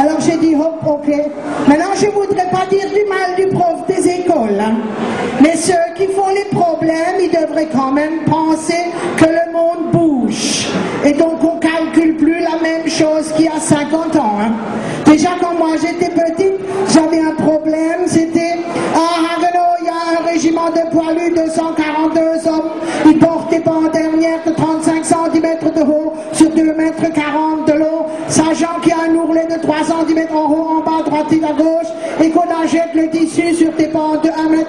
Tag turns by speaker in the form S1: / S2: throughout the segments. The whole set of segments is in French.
S1: Alors j'ai dit, hop, ok. Maintenant, je ne voudrais pas dire du mal du prof des écoles. Hein. Mais ceux qui font les problèmes, ils devraient quand même penser que le monde bouge. Et donc, on ne calcule plus la même chose qu'il y a 50 ans. Hein. Déjà, quand moi j'étais petite, j'avais un problème. C'était, à Haguenau, il y a un régiment de poilus, 242 hommes. Ils portaient pas en dernière de 35 cm de haut sur 2,40 m de long, sachant qu'il y a un ourlet de 3 cm en haut, en bas, à droite et à gauche, et qu'on achète le tissu sur des bandes de 1,40 m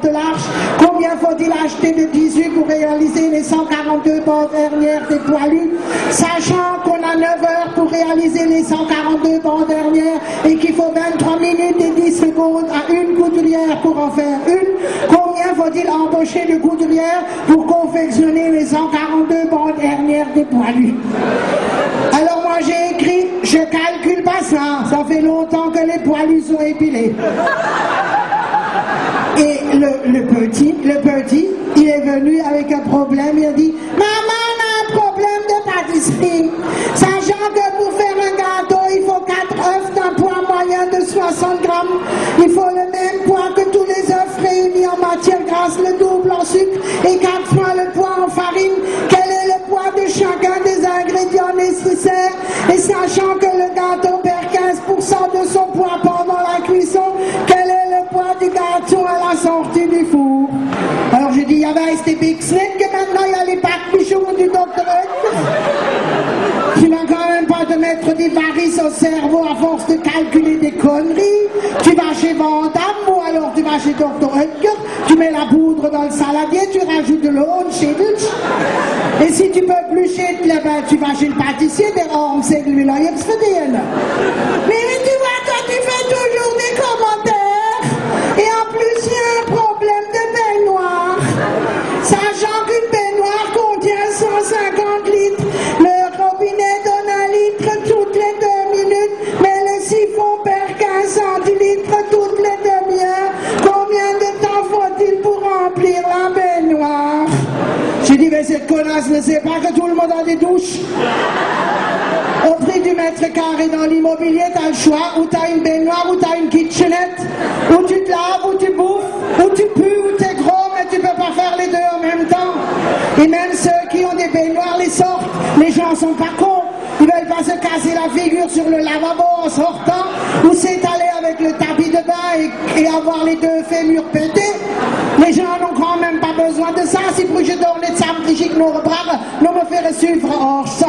S1: de large. Combien faut-il acheter de tissu pour réaliser les 142 bandes dernières des poilus, sachant qu'on a 9 heures pour réaliser les 142 bandes dernières et qu'il faut 23 minutes et 10 secondes à une couturière pour en faire une. Combien faut-il embaucher de couturières pour confectionner les 142 bandes dernières des poilus? Alors moi j'ai écrit, je calcule pas ça fait longtemps que les poilus sont épilés. Et le petit, il est venu avec un problème, il a dit, maman, on a un problème de pâtisserie. Sachant que pour faire un gâteau, il faut 4 œufs d'un poids moyen de 60 grammes. Il faut le même poids que tous les œufs réunis en matière grasse, le double en sucre et 4 fois le poids en farine. Quel est le poids de chacun des ingrédients nécessaires? Et sachant que le gâteau perd 15% de son poids pendant la cuisson, quel est le poids du gâteau à la sortie du four? Alors j'ai dit, il y avait des Big Snake, que maintenant il y a les pâtes bichons du Dr. Tu vas quand même pas te mettre des varices au cerveau à force de calculer des conneries. Tu vas chez Van Damme ou alors tu vas chez Dr. Oetker, tu mets la poudre dans le saladier, tu rajoutes de l'eau, chez Dutch. Et si tu peux plus chez ben, tu vas chez le pâtissier, der Arm c'est lui là, il verdienen. Mais tu vois, toi tu fais toujours des commentaires. Et en plus, il y a un problème de baignoire. Sachant qu'une baignoire contient 150 litres, le robinet donne 1 litre toutes les 2 minutes, mais le siphon perd 15 centilitres toutes les demi-heures. Combien de temps faut-il pour remplir la baignoire? J'ai dit, mais cette connasse ne sait pas que tout le monde a des douches. Au prix du mètre carré dans l'immobilier, t'as le choix, ou t'as une baignoire, ou t'as une kitchenette, où tu te laves, où tu bouffes, où tu pues, où t'es gros, mais tu peux pas faire les deux en même temps. Et même ceux qui ont des baignoires les sortent, les gens sont pas cons, ils veulent pas se casser la figure sur le lavabo en sortant, ou s'étaler avec le tapis de bain et avoir les 2 fémurs pétés. Les gens n'ont quand même pas besoin de ça, si pour je donne les samedi nos bras, nous me faire suivre en son.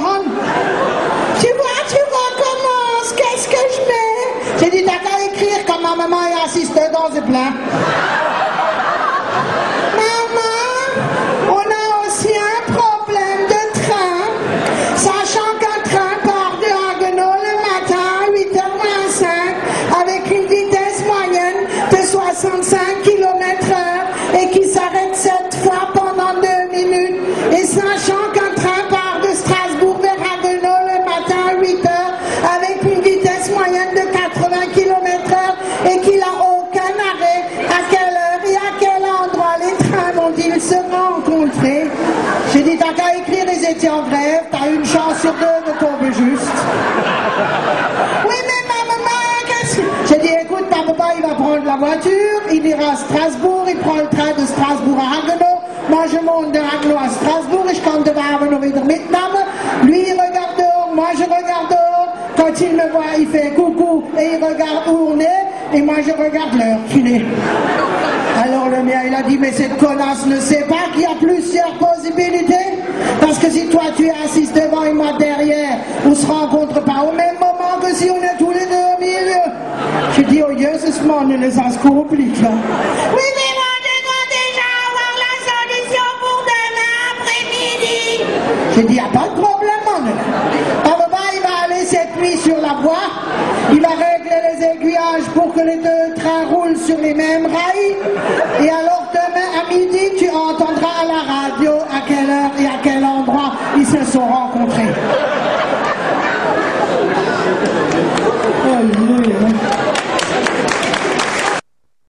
S1: Tu recommences, qu'est-ce que je mets? J'ai dit, t'as qu'à écrire quand ma maman est assise dans ce plat. Maman, on a aussi un problème de train, sachant qu'un train part de Haguenau le matin à 8h25 avec une vitesse moyenne de 65 km/h et qui s'arrête 7 fois pendant 2 minutes. Et sachant qu'un train part de Strasbourg vers Haguenau le matin à 8h avec une vitesse moyenne de 80 km/h et qu'il n'a aucun arrêt, à quelle heure et à quel endroit les trains vont-ils se rencontrer? J'ai dit, t'as qu'à écrire, ils étaient en grève, t'as une chance sur 2 de tomber juste. Oui, mais ma maman, qu'est-ce que... J'ai dit, écoute, ta papa, il va prendre la voiture, il ira à Strasbourg, il prend le train de Strasbourg à Haguenau. Moi, je monte de Haguenau à Strasbourg et je compte de Haguenau wieder mitnehmen. Lui, il regarde dehors, moi, je regarde dehors. Quand il me voit, il fait coucou et il regarde où on est. Et moi, je regarde l'heure qu'il est. Alors, le mien, il a dit, mais cette connasse ne sait pas qu'il y a plusieurs possibilités. Parce que si toi, tu es assis devant et moi derrière, on ne se rencontre pas au même moment que si on est tous les deux au milieu. Je dis, oh Dieu, ce moment, les ça se complique, là. Oui, mais moi, je dois déjà avoir la solution pour demain après-midi. J'ai dit, il n'y a pas de problème, mon homme. Papa, il va aller cette nuit sur la voie. Il va régler les aiguillages pour que les 2 trains roulent sur les mêmes rails. Et alors, demain à midi, tu